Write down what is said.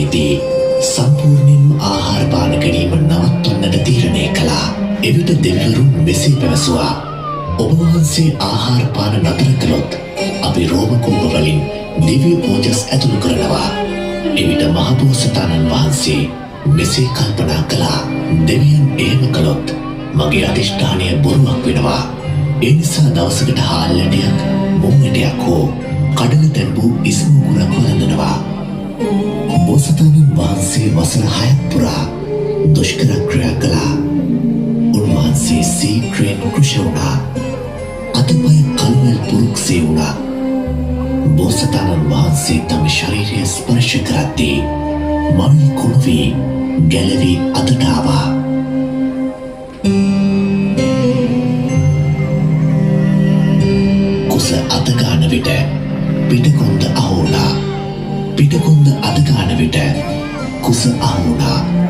කාලයේදී සම්පූර්ණයෙන්ම ආහාර පාන ගැනීම නවත්වන්නට තීරණය කළා. එවිට දෙවිවරුන් මෙසේ පැවසුවා, ඔබ වහන්සේ ආහාර පාන නතර කළොත් අපි රෝම කූප වලින් දිව්‍ය ඕජස් ඇතුළු කරනවා. එවිට මහබෝසතාණන් වහන්සේ මෙසේ කල්පනා කළා, දෙවියන් එහෙම කළොත් මගේ අධිෂ්ඨානය බොරුවක් වෙනවා. ඒ නිසා දවසකට හාල් ඇටයක්, මුං ඇටයක් හෝ කඩල තැන්පු ඉස්මුකුරක් වළඳනවා. බෝසතාණන් වහන්සේ වසර 6ක් පුරා දුෂ්කර ක්‍රියා කළා. උන්වහන්සේ සීක්‍රයෙන් කෘෂ වුණා. අතපය කළුවැල් පුරුක්සේ වුණා. බෝසතාණන් වහන්සේ තම ශරීරය ස්පර්ශ කරද්දී මවිල් කුණු වී ගැලවී අතට ආවා. කුස අත ගන්න විට පිටකොන්ද අහු වුණා. පිටකොන්ද අත ගන්න විට කුස අහු වුණා.